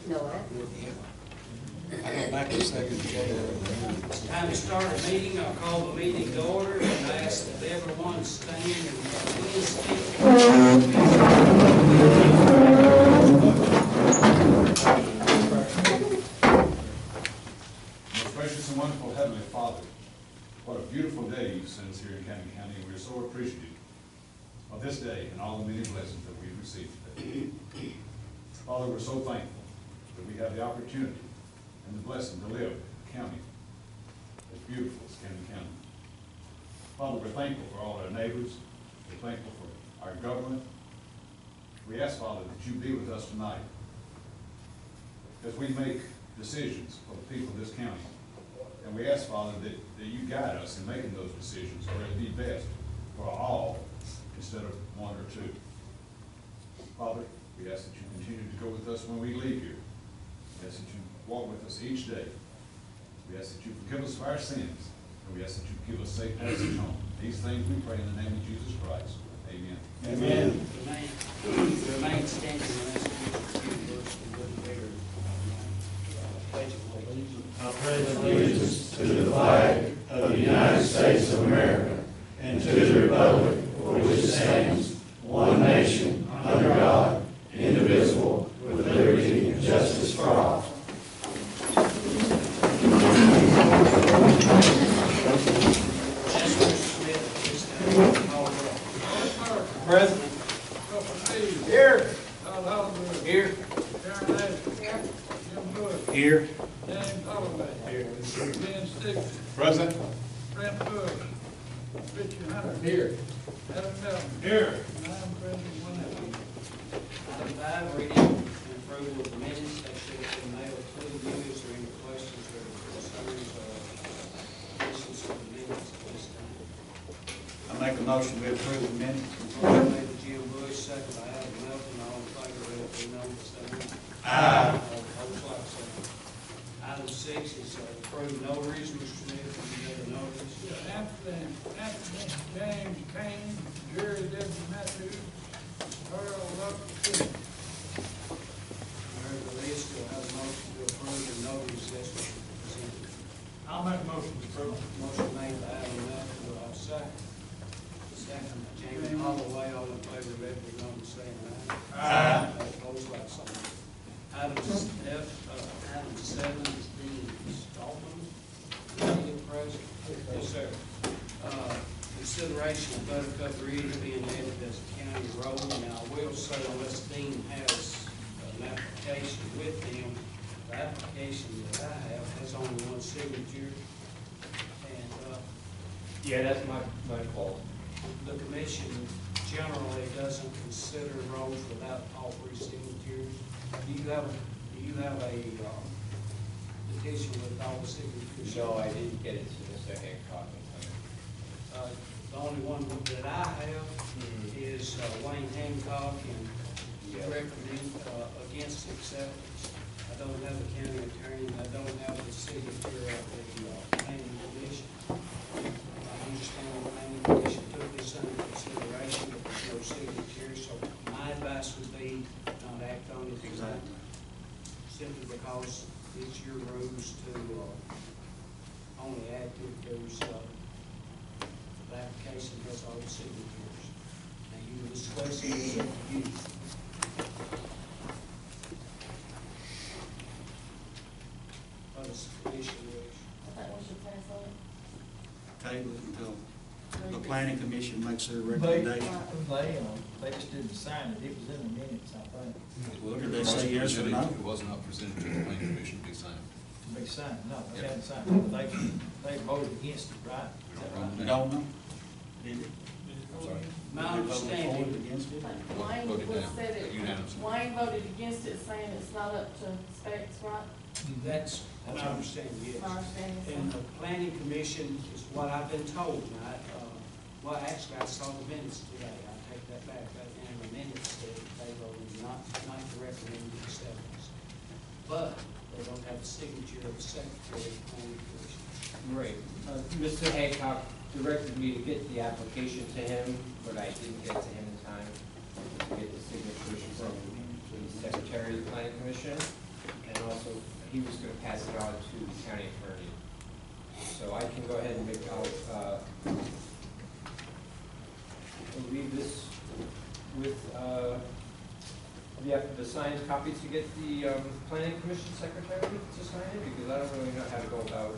No, I go back a second, Jay. It's time to start a meeting. I'll call the meeting to order and ask that everyone stand and please speak. Most gracious and wonderful Heavenly Father, what a beautiful day you've sent us here in Canyon County, and we're so appreciative of this day and all the many blessings that we've received today. Father, we're so thankful that we have the opportunity and the blessing to live in a county as beautiful as Canyon County. Father, we're thankful for all our neighbors. We're thankful for our government. We ask, Father, that you be with us tonight as we make decisions for the people of this county. And we ask, Father, that you guide us in making those decisions where it be best for all instead of one or two. Father, we ask that you continue to go with us when we leave here. We ask that you walk with us each day. We ask that you forgive us for our sins, and we ask that you give us safe passage home. These things we pray in the name of Jesus Christ. Amen. Amen. Remain standing unless you verse and wouldn't bear. Pledge of allegiance. I pledge allegiance to the flag of the United States of America and to the republic for which it stands, one nation, under God, indivisible, with liberty and justice for all. President. Here. Here. Here. James Holloway. Here. Ben Stickles. Present. Brent Bush. Richard Hunter. Here. Adam Melton. Here. And I'm President Wynette. Item 5, reading and approval of the minutes that should have been mailed to you. Is there any questions or concerns or additions to the minutes at this time? I make a motion to approve the minutes. Motion made by Jim Bush, second by Adam Melton. All in favor, let it be known by saying Aye. All opposed, like sign. Item 6 is approve notaries. Mr. Smith, you have a notice? Anthony James Kane, Jerry W. Matthews, Earl Russell Smith. Heard the list. Do I have a motion to approve the notaries as presented? I'll make a motion to approve. Motion made by Adam Melton. Do I have a second? Second by James Holloway. All in favor, let it be known by saying aye. Aye. All opposed, like sign. Item 7 is the installment. Is it present? Yes, sir. Consideration of Buttercup Ridge being added as a county road. Now, I will say unless Dean has an application with him, the application that I have has only one signature. And, Yeah, that's my fault. the commission generally doesn't consider roads without all three signatures. Do you have a petition with all the signatures? No, I didn't get it to the second copy. The only one that I have is Wayne Hancock, and he recommend against acceptance. I don't have a county attorney, and I don't have the signature of the planning commission. I understand the planning commission took this under consideration, but there's no signature, so my advice would be not act on it tonight. Simply because it's your rules to only act if there's the application has all the signatures. Now you can discuss it, it's up to you. What does the commission wish? I thought we should pass on it. Table it until the planning commission makes their They recommendation. just didn't sign it, it was in the minutes, I think, Well, Did they say yes or no? It was not presented to the planning commission to be signed. to be signed, no, they hadn't signed it, but they voted against it, right? Is that right? You don't know? Did it? I'm sorry. My Did they vote understanding, for it, against it? Wayne Voted was down said it, unanimously. Wayne voted against it, saying it's not up to specs, right? that's my understanding, yes. My understanding is And so. the planning commission is what I've been told, and well, actually, I saw the minutes today, I take that back, and the minutes said they voted not to recommend the acceptance. But they don't have the signature of the secretary of the planning commission. Right. Mr. Hancock directed me to get the application to him, but I didn't get to him in time to get the signatures from the secretary of the planning commission. so he was gonna pass it on to the county attorney. So I can go ahead and make, I'll leave this with, you have the signed copy to get the, planning commission secretary to sign it, because I don't really know how to go about.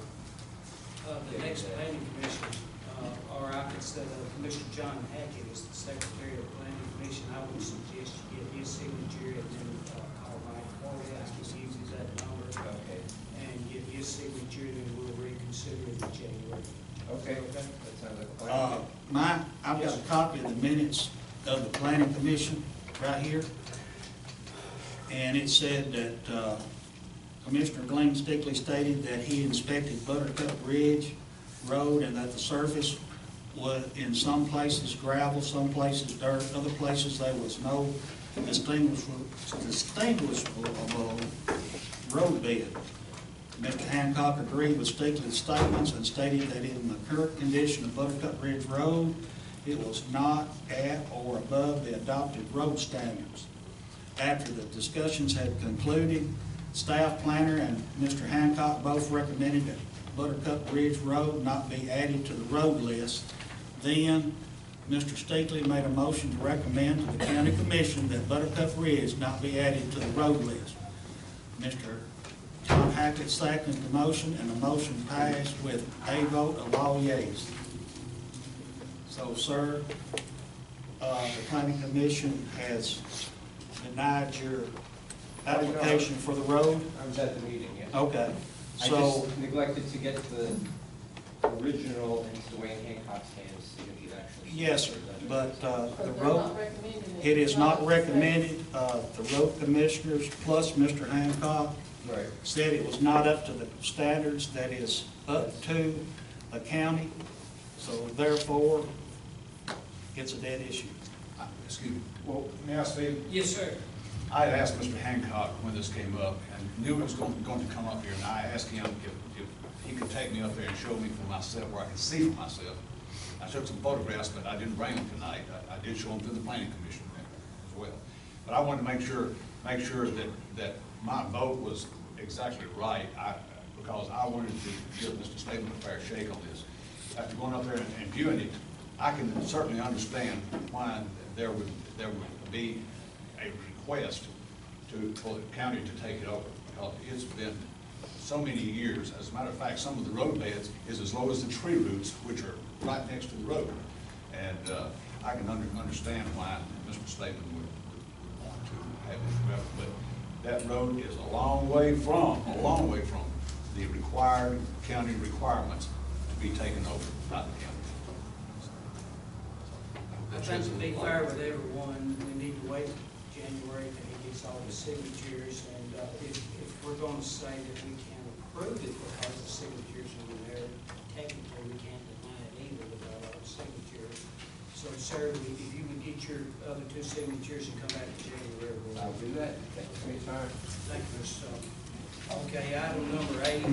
The next planning commission, or I could say Commissioner John Hackett is the secretary of the planning commission. I would suggest you get his signature and then call Mike Corley, I can use that number. Okay. And get his signature, then we'll reconsider it in January. Okay, that sounds like a plan. I've got a copy of the minutes of the planning commission right here. And it said that Commissioner Glenn Stickley stated that he inspected Buttercup Ridge Road and that the surface was in some places gravel, some places dirt, other places there was no distinguishable road bed. Mr. Hancock agreed with Stickley's statements and stated that in the current condition of Buttercup Ridge Road, it was not at or above the adopted road standards. After the discussions had concluded, staff planner and Mr. Hancock both recommended that Buttercup Ridge Road not be added to the road list. Then, Mr. Stickley made a motion to recommend to the county commission that Buttercup Ridge not be added to the road list. Mr. Tom Hackett seconded the motion, and the motion passed with a vote of all yeas. So, sir, the planning commission has denied your application for the road? I was at the meeting, yeah. Okay, I so, just neglected to get the original into Wayne Hancock's hands so that he'd actually. yes, sir, but But the they're road, not recommending it. it is not recommended. The road commissioners plus Mr. Hancock Right. said it was not up to the standards that is up to the county, so therefore, it's a dead issue. Excuse me. Well, may I speak? Yes, sir. I had asked Mr. Hancock when this came up, and knew it was going to come up here, and I asked him if he could take me up there and show me for myself, where I can see for myself. I took some photographs, but I didn't bring them tonight. I did show them to the planning commission as well. But I wanted to make sure that my vote was exactly right, because I wanted to give Mr. Stabler a fair shake on this. After going up there and viewing it, I can certainly understand why there would be a request for the county to take it over, because it's been so many years. As a matter of fact, some of the road beds is as low as the tree roots, which are right next to the road. And I can understand why Mr. Stabler would want to have it developed, but that road is a long way from the required county requirements to be taken over by the county. I think to be fair with everyone, we need to wait January till he gets all the signatures, and if we're gonna say that we can't approve it because the signatures are there, technically we can't deny it either without all the signatures. So, sir, if you would get your other two signatures and come back to January, we'll. I'll do that. Thanks for your time. Thank you, Mr. Sullivan. Okay, item number 8,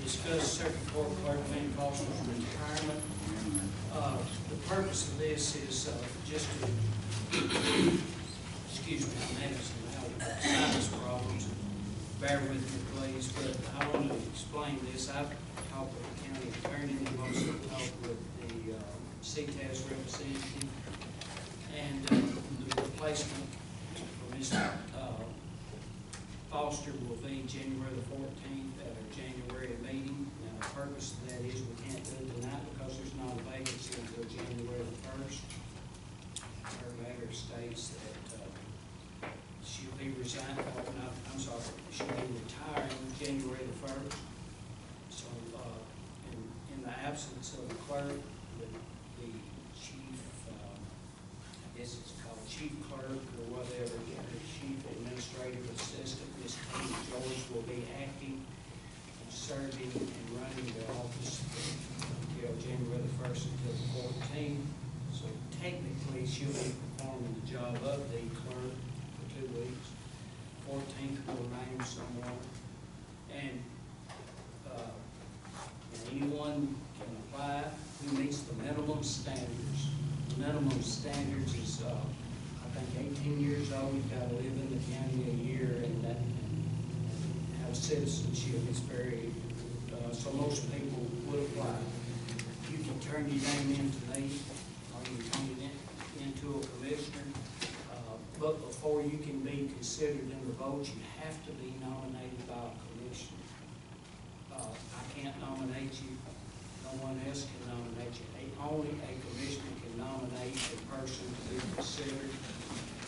discuss circuit court clerk Lynn Foster's retirement. The purpose of this is just to, excuse me, I'm having some sinus problems. Bear with me, please, but I want to explain this. I've talked with the county attorney, and also talked with the CTAS representative, and the replacement for Mr. Foster will be January the 14th at our January meeting. Now, the purpose of that is we can't do it tonight because there's not a vacancy until January the 1st. Her letter states that she'll be resigning, she'll be retiring January the 1st. So, in the absence of the clerk, the chief, I guess it's called chief clerk or whatever, the chief administrative assistant, Ms. Kate George, will be acting, serving and running the office until January the 1st until the 14th. So technically, she'll be performing the job of the clerk for 2 weeks. 14th will name someone. And anyone can apply who meets the minimum standards. The minimum standards is, I think, 18 years old, you've got to live in the county a year, and have citizenship is very, so most people would apply. You can turn your name in to me, or you can turn it into a commissioner. But before you can be considered in the vote, you have to be nominated by a commissioner. I can't nominate you. No one else can nominate you. Only a commissioner can nominate a person to be considered.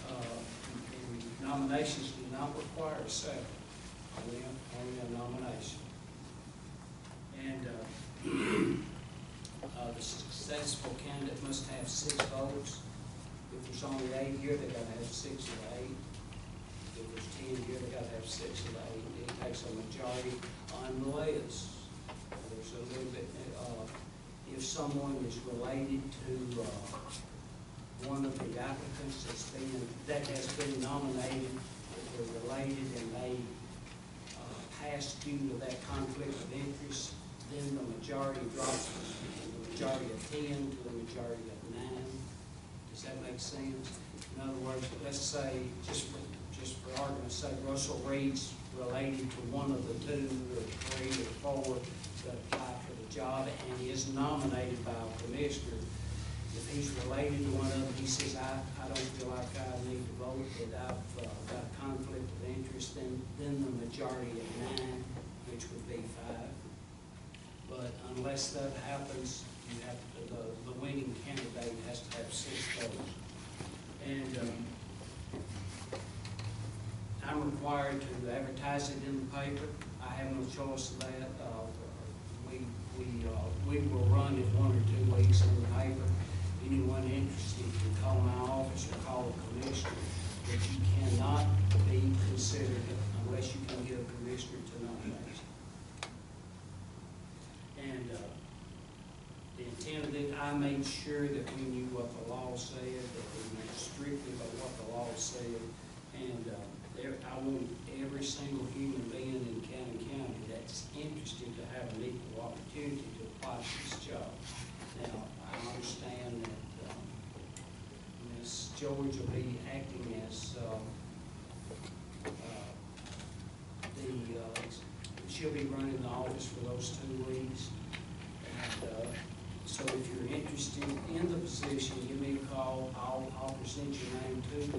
And nominations do not require a second, only a nomination. And the successful candidate must have 6 votes. If there's only 8 here, they gotta have 6 of the 8. If there's 10 here, they gotta have 6 of the 8. It takes a majority unless there's a little bit, if someone is related to one of the applicants that has been nominated, if they're related and they pass due to that conflict of interest, then the majority drops from the majority of 10 to the majority of 9. Does that make sense? In other words, let's say, just for argument's sake, Russell Reed's related to one of the 2 or 3 or 4 that apply for the job and is nominated by a commissioner. If he's related to one of them, he says, I don't feel like I need to vote, but I've got a conflict of interest, then the majority of 9, which would be 5. But unless that happens, you have to, the winning candidate has to have 6 votes. And I'm required to advertise it in the paper. I have no choice of that. We will run it 1 or 2 weeks in the paper. Anyone interested can call my office or call the commissioner, but you cannot be considered unless you can get a commissioner to nominate you. And the intent of it, I made sure that we knew what the law said, that we went strictly by what the law said, and I want every single human being in Cannon County that's interested to have an equal opportunity to apply for this job. Now, I understand that Ms. George will be acting as she'll be running the office for those 2 weeks. And so if you're interested in the position, give me a call. I'll present your name to the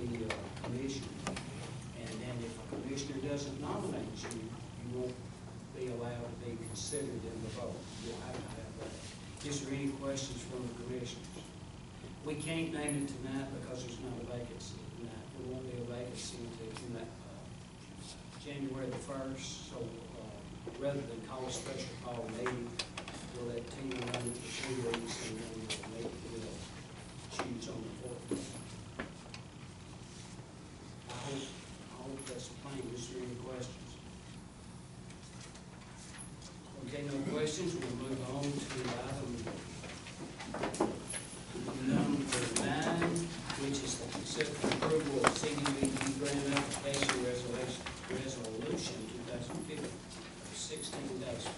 commission. And then if a commissioner doesn't nominate you, you won't be allowed to be considered in the vote. You'll have to have that. Is there any questions from the commissioners? We can't name it tonight because there's not a vacancy tonight. There won't be a vacancy until January the 1st. So rather than call a special call meeting, we'll let team run it for 2 weeks and then we'll choose on the 4th. I hope that's plain. Is there any questions? Okay, no questions. We'll move on to item number 9, which is the consider approval of CDBG grant application resolution 2015 16-15.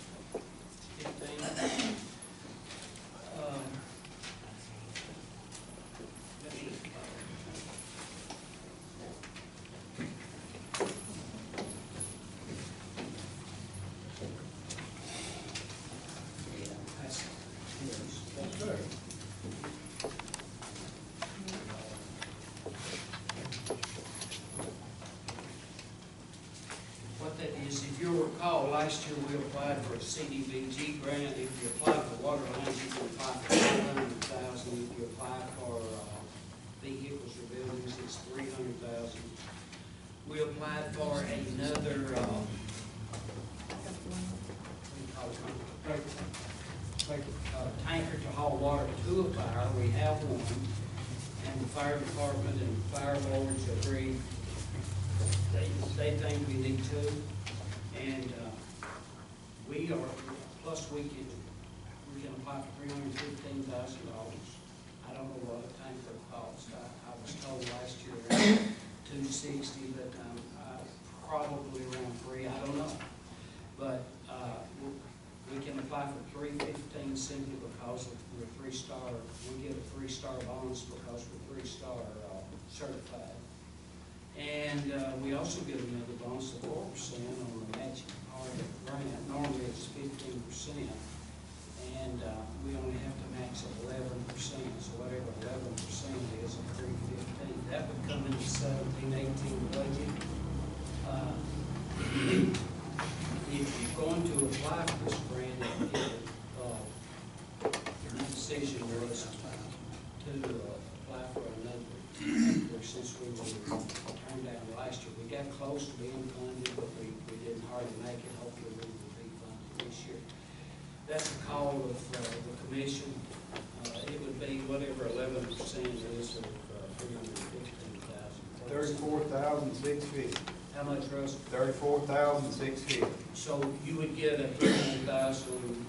What that is, if you'll recall, last year we applied for a CDBG grant. If you apply for water lines, you can apply for $500,000. If you apply for vehicles or buildings, it's $300,000. We applied for another, tanker to haul water to a fire. We have one, and the fire department and fire boards agree. They think we need 2, and we are. Plus, we can apply for $315,000. I don't know what a tanker costs. I was told last year $260,000, but probably around $3. I don't know, but we can apply for $315,000 simply because we're 3-star. We get a 3-star bonus because we're 3-star certified. And we also get another bonus of 4% on the matching part and, we only have to max at 11%, so whatever 11% is of 315, that would come in the 17-18 budget. If you're going to apply for this grant, the decision was to apply for another, since we were turned down last year. We got close to being funded, but we didn't hardly make it. Hopefully we will be funded this year. That's the call of the commission. It would be whatever 11% is of 315,000. 34,650. How much, Russ? 34,650. So you would get a 300,000,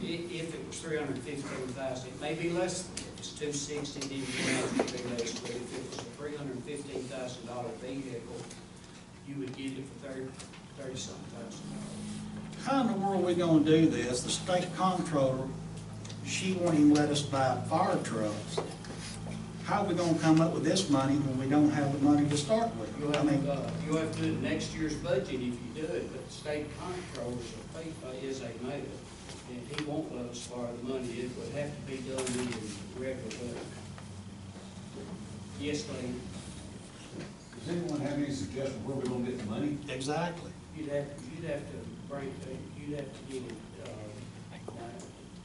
if it was 315,000, it may be less than that. If it's 260, then you would be less, but if it was a $315,000 vehicle, you would get it for 30-something thousand. How in the world are we gonna do this? The state comptroller, she won't even let us buy fire trucks. How are we gonna come up with this money when we don't have the money to start with? You'll I mean, have to do it next year's budget if you do it, but the state comptroller is a mayor, and he won't let us borrow the money. It would have to be done in the regular budget. Yes, Lee? Does anyone have any suggestion where we're gonna get the money? exactly. You'd have to get it,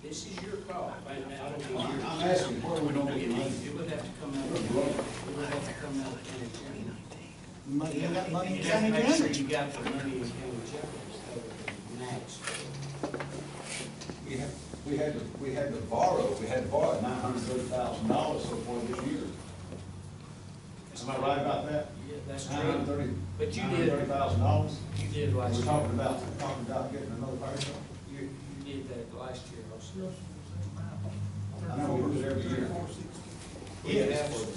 this is your call, right now, I don't think you're. I'm asking, where are we gonna get the money? It would have to come out of, it would have to come out of county general. You got money in You have to county make sure general. you got the money in county general, so max. We had to borrow $930,000 so far this year. Am I right about that? Yeah, that's true. But you did, $930,000? you did last We're year. talking about getting another fire truck? You did that last year also. I know we do it every year.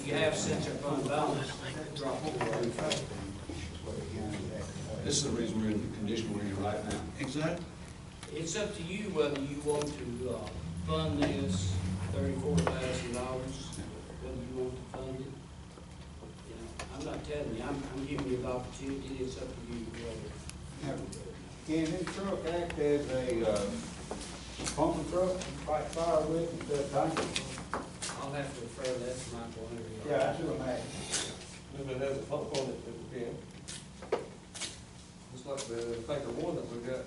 You have since your fund balance dropped to $35. This is the reason we're in the condition we're in right now. Exactly. It's up to you whether you want to fund this $34,000, whether you want to fund it. You know, I'm not telling you, I'm giving you the opportunity, it's up to you whether. Can this truck act as a pumping truck, fight fire with instead of tanker? I'll have to refer that to Michael Henry. Yeah, that's what I'm asking. If it has a pump on it, it can. Just like the tanker one that we got,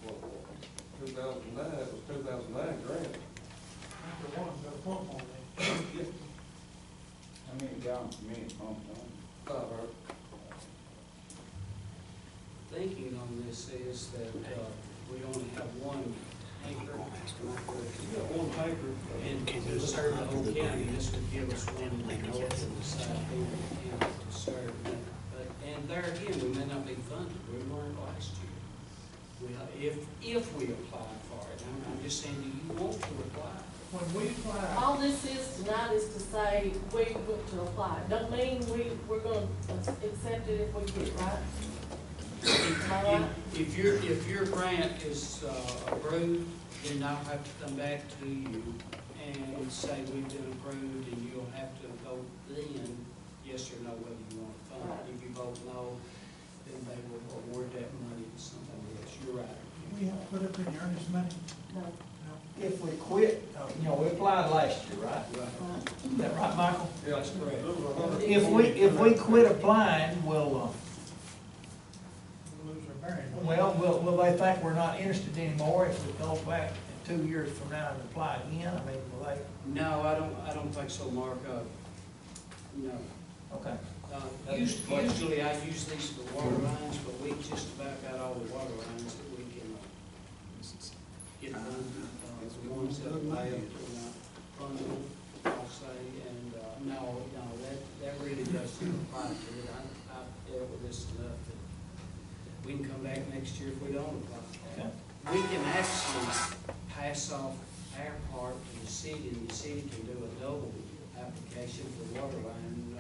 what, 2009, it was 2009 grant. The one's got a pump on it. How many gallons per minute pump on? 500. Thinking on this is that we only have one tanker. You got one tanker. And to serve the whole county, this would give us one in the north and the south end of the county to serve. And there again, we may not be funded, we weren't last year. If we apply for it, I'm just saying, do you want to apply? When we apply, All this is tonight is to say we want to apply. Don't mean we're gonna accept it if we get it right. Am I right? If your grant is approved, then I'll have to come back to you and say we've been approved, and you'll have to vote then, yes or no, whether you want to fund it. If you vote no, then they will award that money to somebody else. You're right. we have to put up any earnest money. No. If we quit, you know, we applied last year, right? Right. Is that right, Michael? That's correct. If we quit applying, will We'll lose our bearing. will they think we're not interested anymore if we go back 2 years from now and apply again? I mean, will they? No, I don't think so, Mark. No. Okay. Usually I use these for water lines, but we just about got all the water lines that we can get done. The ones that lay up to fundable, I'll say, and no, that really doesn't apply to it. I've dealt with this enough that we can come back next year if we don't apply. Okay. We can actually pass off our part to the city, and the city can do a double application for water line,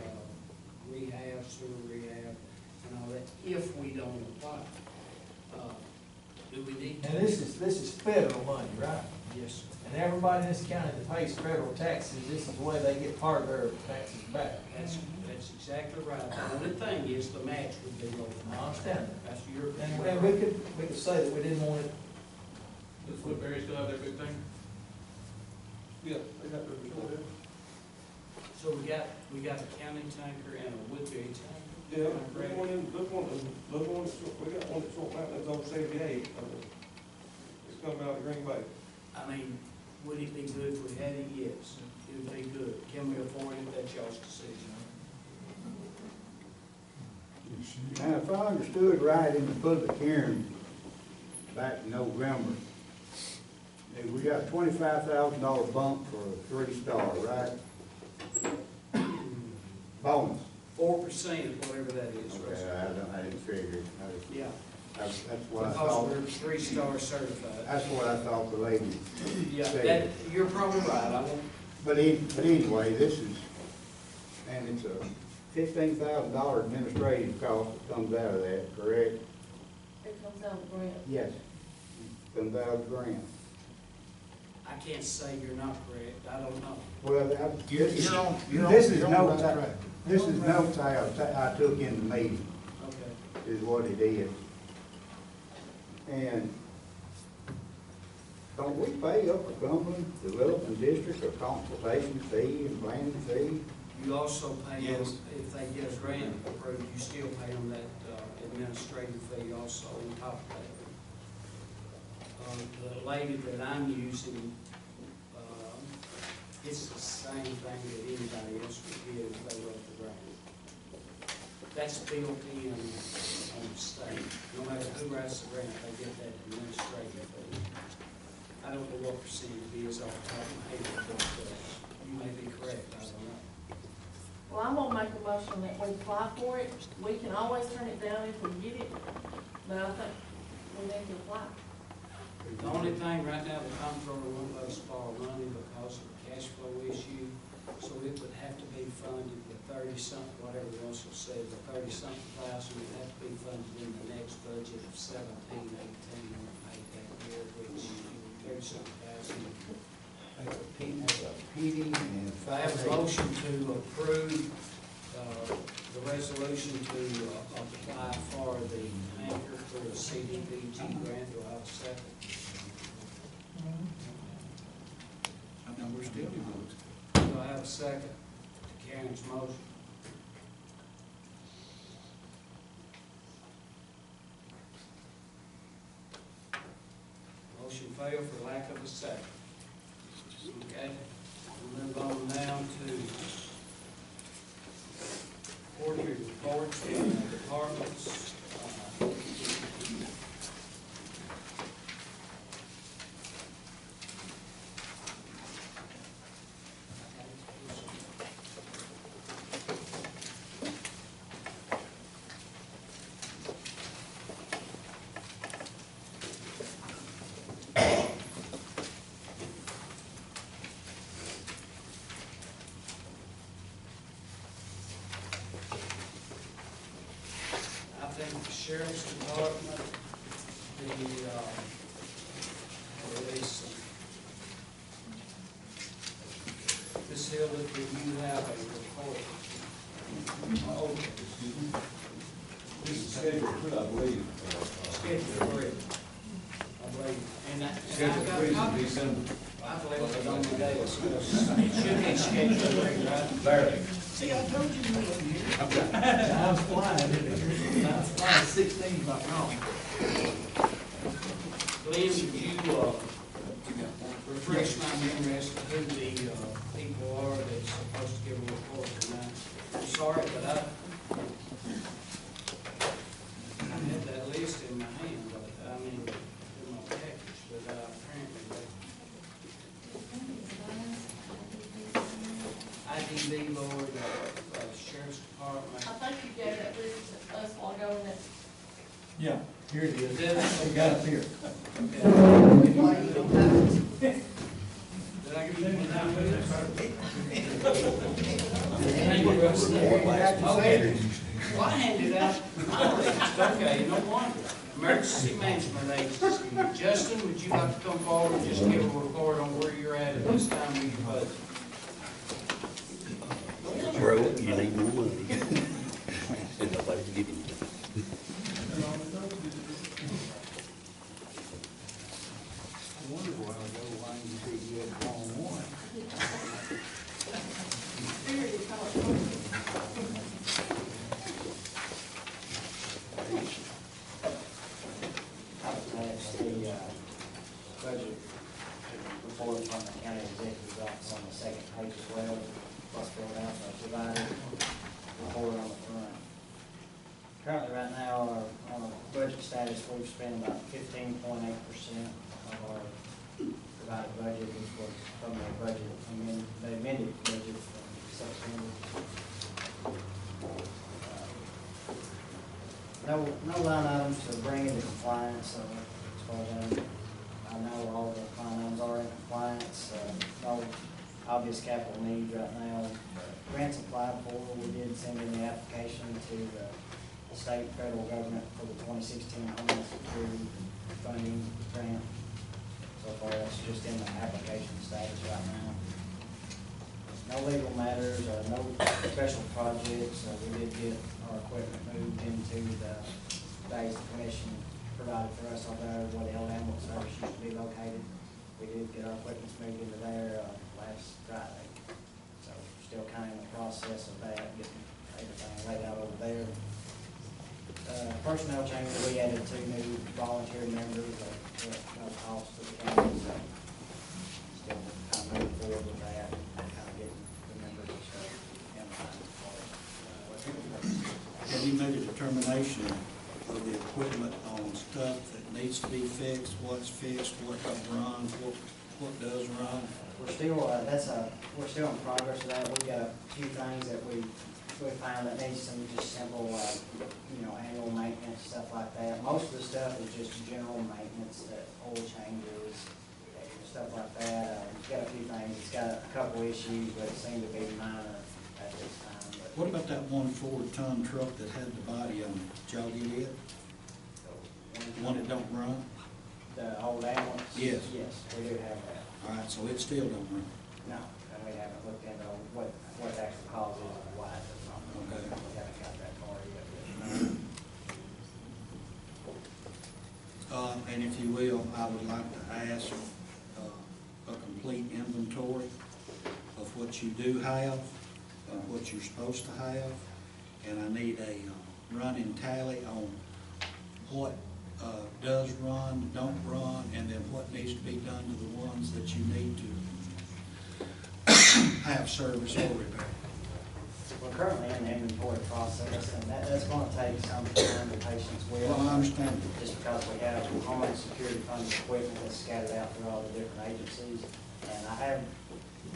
rehab, sewer rehab, and all that, if we don't apply. Do we need to? And this is federal money, right? Yes, sir. And everybody in this county that pays federal taxes, this is the way they get part of their taxes back. That's exactly right. The only thing is the match would be low. I understand that. That's your. And we could say that we didn't want it. Does Woodbury still have their big tanker? Yeah, they got to record it. So we got a county tanker and a Woodbury tanker. Yeah, look one, we got one that's on Mountain, that's on 78. It's coming out of Green Bay. I mean, would it be good if we had it? Yes, it would be good. Can we afford it? That's y'all's decision. Now, if I understood right in the public hearing back in November, that we got $25,000 bump for a 3-star, right? Bonus. 4%, whatever that is. Okay, I didn't figure. Yeah, That's what I because thought. we're 3-star certified. That's what I thought the lady Yeah, said. you're probably right. I won't. But anyway, this is, and it's a $15,000 administrative cost that comes out of that, correct? It comes out of the grant. Yes. Comes out of the grant. I can't say you're not correct. I don't know. Well, You're on this is the notes, right track. this is notes I took in the meeting, Okay. is what it is. And don't we pay Upper Cumberland Development District a consultation fee and planning fee? You also pay them, Yes. if they get a grant approved, you still pay them that administrative fee also on top of that. The lady that I'm using, it's the same thing that anybody else would get if they wrote the grant. That's built in on the state. No matter who writes the grant, they get that administrative fee. I don't know what percentage it is off the top of my head, but you may be correct, I don't know. Well, I'm gonna make a motion that we apply for it. We can always turn it down if we get it, but I think we need to apply. The only thing right now, the comptroller won't let us borrow money because of the cash flow issue, so it would have to be funded with 30-something, whatever Russell said, the 30-something thousand would have to be funded in the next budget of 17, 18, or make that year, which 30-something thousand. That's a penny and I have a motion to approve the resolution to apply for the anchor for the CDBG grant. Do I have a second? I know we're still in those. Do I have a second to Karen's motion? Motion failed for lack of a second. Okay, we'll move on now to quarterly reports from the departments. I think the sheriff's department, Ms. Hilda, do you have a report? Oh, this is scheduled for, I believe. Schedule for it, I believe. And Scheduled I've for got in December. I believe it's on the day, it should be scheduled, right? Barely. See, I told you we were here. I was flying, I was flying 16, not wrong. Glenn, would you, refresh my memory as to who the, people are that's supposed to give a report tonight? I'm sorry, but I had that list in my hand, but, I mean, in my package, but, apparently, IDB Lord, Sheriff's Department. I think you gave that list to us while ago, and that's Yeah, here it is. Did I? We got it here. Did I give you Thank you, Russ. Okay. Well, I handed out my list, okay, no wonder. Emergency Management Agency. Justin, would you like to come forward and just give a report on where you're at this time with your budget? Bro, you need more money. And nobody's giving you. I wondered a while ago why you said you had the wrong one. status, we've spent about 15.8% of our provided budget, which was from the budget, the amended budget from September. No line items to bring into compliance, as far as I know, all the line items are in compliance, no obvious capital needs right now. Grants applied for, we did send in the application to the state and federal government for the 2016 Homeland Security funding grant. So far, that's just in the application status right now. No legal matters, no special projects. We did get our equipment moved into the base the commission provided for us over there where the old ambulance service used to be located. We did get our equipment moved into there last Friday. So we're still kind of in the process of that, getting everything laid out over there. Personnel changes, we added 2 new volunteer members at no cost to the county. So still kind of moving forward with that, kind of getting the members and stuff in line for Have you made a determination of the equipment on stuff that needs to be fixed, what's fixed, what runs, what does run? We're still, we're still in progress with that. We've got a few things that we found that needs some just simple, annual maintenance, stuff like that. Most of the stuff is just general maintenance, oil changes, stuff like that. It's got a few things. It's got a couple issues, but it seemed to be minor at this time. But What about that 1 4-ton truck that had the body on it? Did y'all get it? The one that don't run? the old ambulance? Yes. Yes, we do have that. All right, so it still don't run? No, and we haven't looked into what the actual cause is and why it does not run. Okay. We haven't got that far yet. And if you will, I would like to ask a complete inventory of what you do have, what you're supposed to have, and I need a running tally on what does run, don't run, and then what needs to be done to the ones that you need to have service or repair. We're currently in the inventory process, and that's gonna take some time and patience with. Well, I understand. Just because we have Homeland Security funded equipment that's scattered out through all the different agencies. And I have,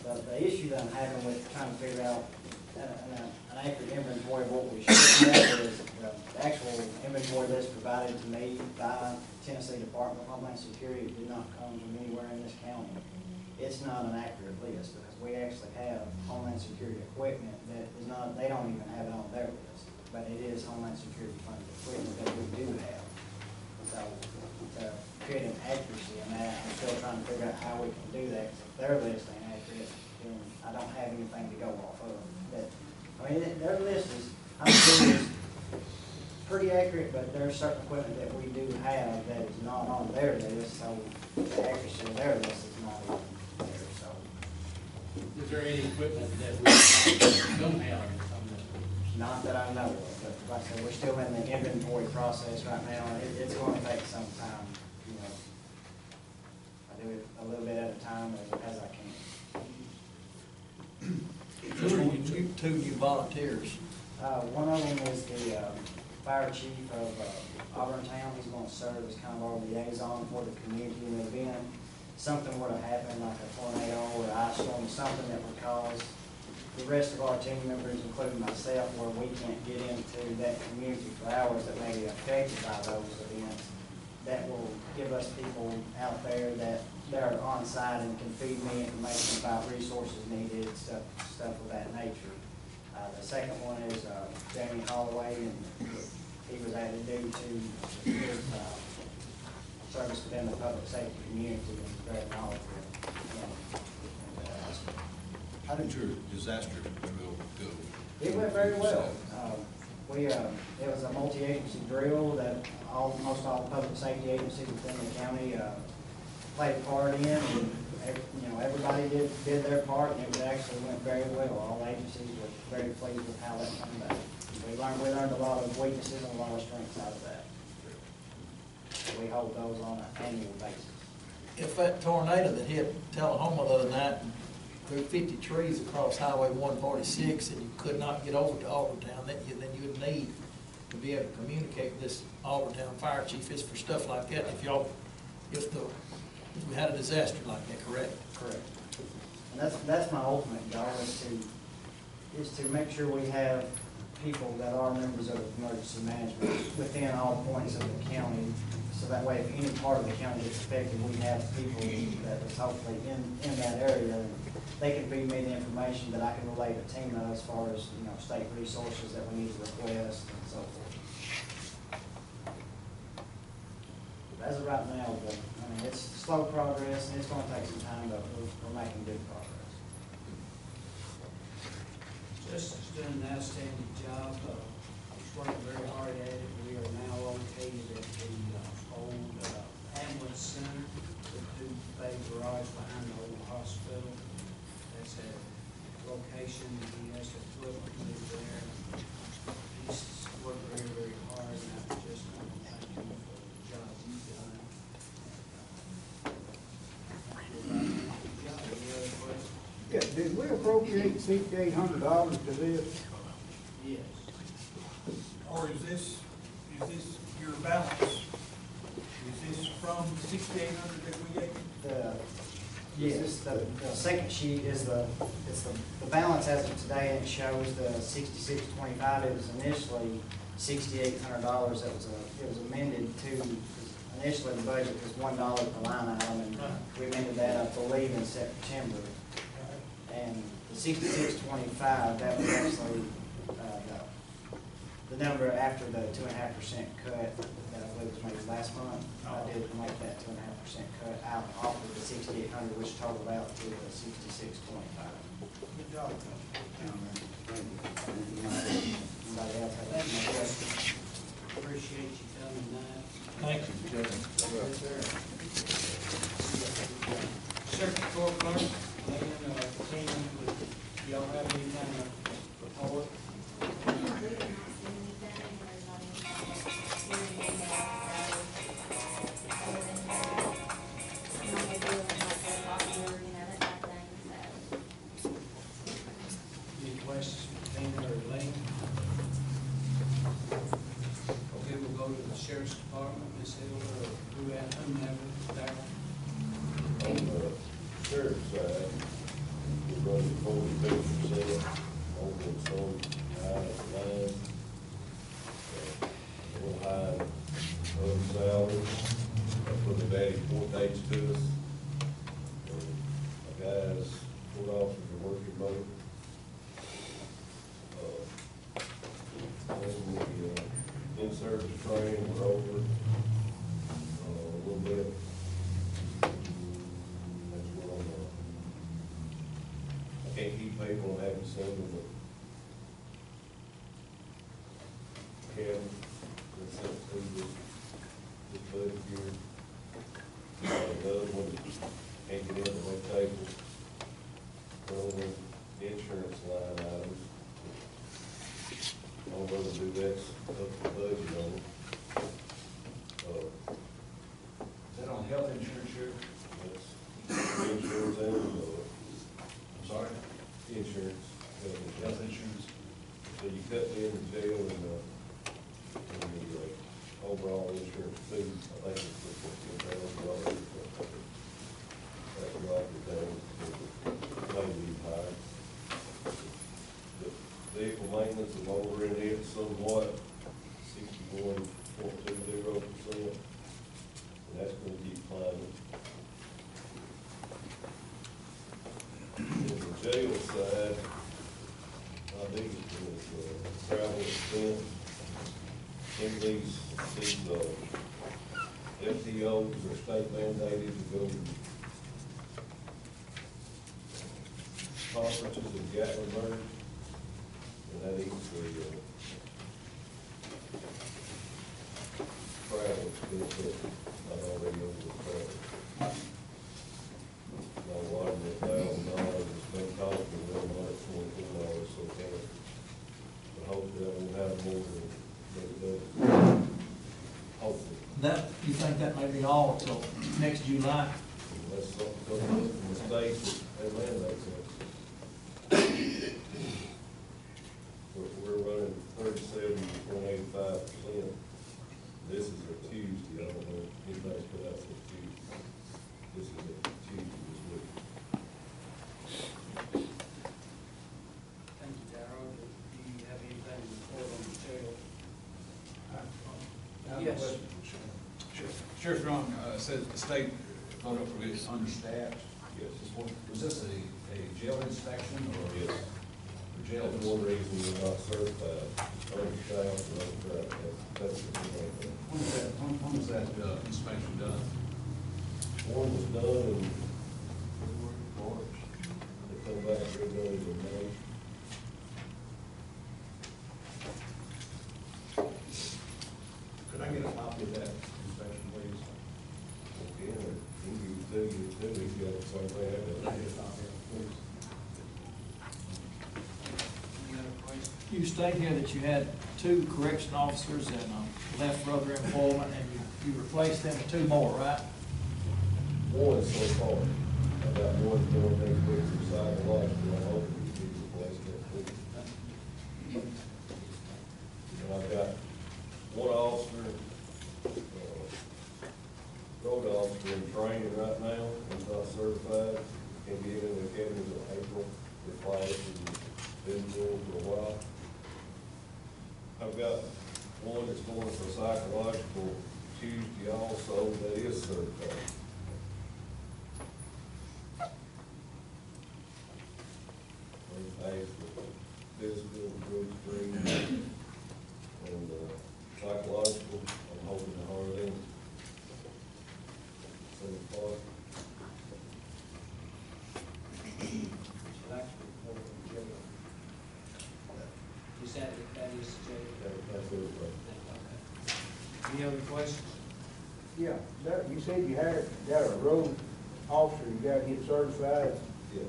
the issue that I'm having with trying to figure out an accurate inventory of what we should have is the actual inventory that's provided to me by Tennessee Department of Homeland Security did not come from anywhere in this county. It's not an accurate list because we actually have Homeland Security equipment that is not, they don't even have it on their list, but it is Homeland Security funded equipment that we do have. So to create an accuracy in that, I'm still trying to figure out how we can do that. If their list ain't accurate, then I don't have anything to go off of. Their list is, I'm sure is pretty accurate, but there's certain equipment that we do have that is not on their list, so the accuracy of their list is not even there, so. Is there any equipment that we don't have on this? Not that I know of, but like I said, we're still in the inventory process right now, and it's going to take some time, I do it a little bit at a time as I can. Two new volunteers. One of them is the fire chief of Auburn Town. He's going to serve as kind of our liaison for the community in the event something were to happen, like a tornado or ice storm, something that would cause the rest of our team members, including myself, where we can't get into that community for hours that may be affected by those events. That will give us people out there that are on site and can feed me information about resources needed, stuff of that nature. The second one is Jamie Holloway, and he was added due to his service within the public safety community and very knowledgeable. How did your disaster drill go? It went very well. It was a multi-agency drill that almost all the public safety agencies within the county played a part in, and everybody did their part, and it actually went very well. All agencies were very pleased with how that turned out. We learned a lot of weaknesses and a lot of strengths out of that. We hold those on an annual basis. If that tornado that hit Tullahoma the other night and threw 50 trees across Highway 146 and you could not get over to Auburn Town, then you would need to be able to communicate with this Auburn fire chief is for stuff like that, if we had a disaster like that, correct? Correct. And that's my ultimate goal, is to make sure we have people that are members of emergency management within all points of the county, so that way if any part of the county gets affected, we have people that is hopefully in that area, and they can feed me the information that I can relay to TEMA as far as, you know, state resources that we need to request and so forth. As of right now, it's slow progress, and it's gonna take some time, but we're making good progress. Justice has done an outstanding job. He's working very hard at it. We are now located at the old ambulance center, the two-bay garage behind the old hospital. That's a location that he has to equipment moved there. He's worked very, very hard, and I just want to thank him for the job he's done. Any other questions? Yeah, did we appropriate $6,800 to this? Yes. Or is this your balance? Is this from the 6,800 that we gave you? Yes, the second sheet is the balance as of today, and it shows the 6625. It was initially $6,800. It was amended to, initially the budget was $1 per line item, and we amended that, I believe, in September. And the 6625, that was actually the number after the 2.5% cut that I believe was made last month. I did make that 2.5% cut out off of the 6,800, which totaled out to the 6625. Good job. Anybody else have any questions? Appreciate you coming tonight. Thank you, Judge. Yes, sir. Circuit Court Clerk, Lynn, Ken, do y'all have any kind of report? Any questions for Tina or Lynn? Okay, we'll go to the Sheriff's Department, Ms. Hill, or whomever, there. On the sheriff's side, we're running 42% over some high line. A little high other salaries. That's what they've added 4 dates to us. Our guys, 4 officers are working both. In-service training, we're over a little bit. That's what I can't keep people, I haven't seen them, but Kevin, that's up to this budget year. The other one, can't get in the whole table. Other than insurance line items. I'll rather do that, up to budget on it. Is that on health insurance, Sheriff? That's insurance and, I'm sorry? insurance. Health insurance? So you cut in the jail and the overall insurance fee, I think it's $15,000. That's right, maybe higher. The vehicle maintenance is over in it somewhat, 61.20%, and that's gonna keep climbing. In the jail side, I think it's travel expense. In these FTOs are state mandated to go to conferences in Gatlinburg, and that eats the travel expense, not already over the travel. No water than $1,000, it's been costing them $124, so can't. But hopefully that won't have more than, hopefully. That, you think that may be all till next July? Unless something comes up from the states, they mandate it. We're running 37.85%. This is a Tuesday, I don't know, if anybody's put out for Tuesday. This is a Tuesday this week. Thank you, Darrell. Do you have anything to report on the jail? Yes. Sheriff Strong said the state voted for this understaffed. Yes. Was this a jail inspection or? Yes. or jail? That's one reason we're not certified, understaffed and understaffed, that's the main thing. When was that inspection done? One was done in March, they come back, they're done in May. Could I get a copy of that inspection, please? Okay, and you do, he's got it, so they have Could I it. get a copy of it, please? Any other questions? You state here that you had 2 correction officers and left for other employment, and you replaced them with 2 more, right? One so far, I got one more next week for psychological, I'm hoping to be replaced next week. And I've got one officer, road officer in training right now, he's not certified, can get in the academy in April, the class and been doing for a while. I've got one that's going for psychological Tuesday also, that is certified. Physical, drug screen, and psychological, I'm hoping to hire them. So far, Should I report on the jail? Is that is jail? that's everything. Okay. Any other questions? Yeah, you said you got a road officer, you got to get certified. Yeah,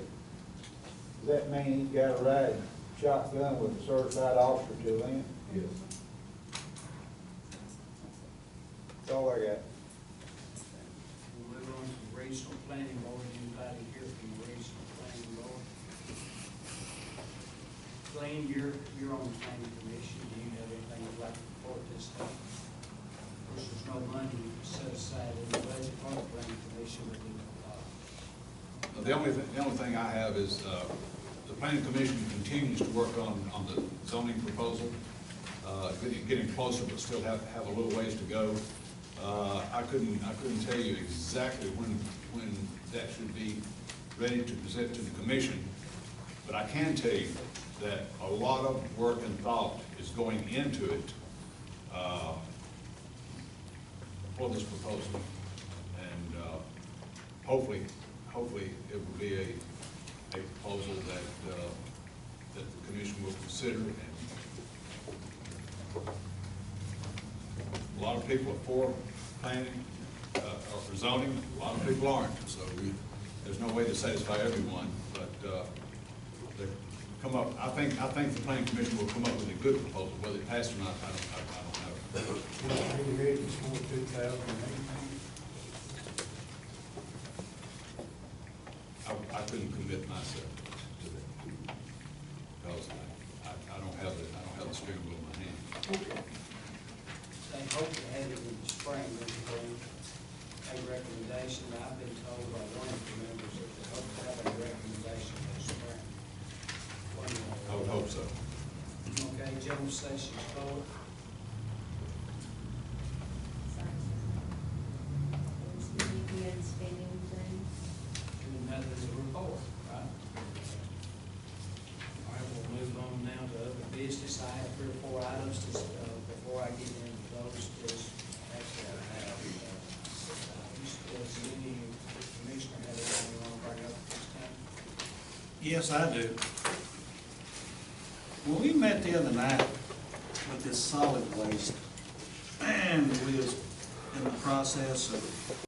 Does that mean he's got to ride shotgun with a certified officer till then? yes. That's all I got. We'll move on to the regional planning board. Anybody here from the regional planning board? Glenn, you're on the planning commission. Do you have anything you'd like to report this time? Of course, there's no money set aside in the budget for the planning commission, but The only thing I have is, the planning commission continues to work on the zoning proposal, getting closer, but still have a little ways to go. I couldn't tell you exactly when that should be ready to present to the commission, but I can tell you that a lot of work and thought is going into it, for this proposal, and, hopefully it will be a proposal that the commission will consider. And a lot of people are for planning, or for zoning, a lot of people aren't, so there's no way to satisfy everyone, but, they come up, I think the planning commission will come up with a good proposal, whether it passes or not, I don't know. Are you ready for 2018? I couldn't commit myself to that, because I don't have the steering wheel in my hand. they hope to have it in the spring. A recommendation, I've been told by one of the members that they hope to have a recommendation in the spring. I would hope so. Okay, general sessions called. Nothing to report, right? All right, we'll move on now to other business. I have 3 or 4 items to, before I get into those, actually I have, does any commissioner have anything you want to bring up this time? Yes, I do. Well, we met the other night with this solid waste, and we was in the process of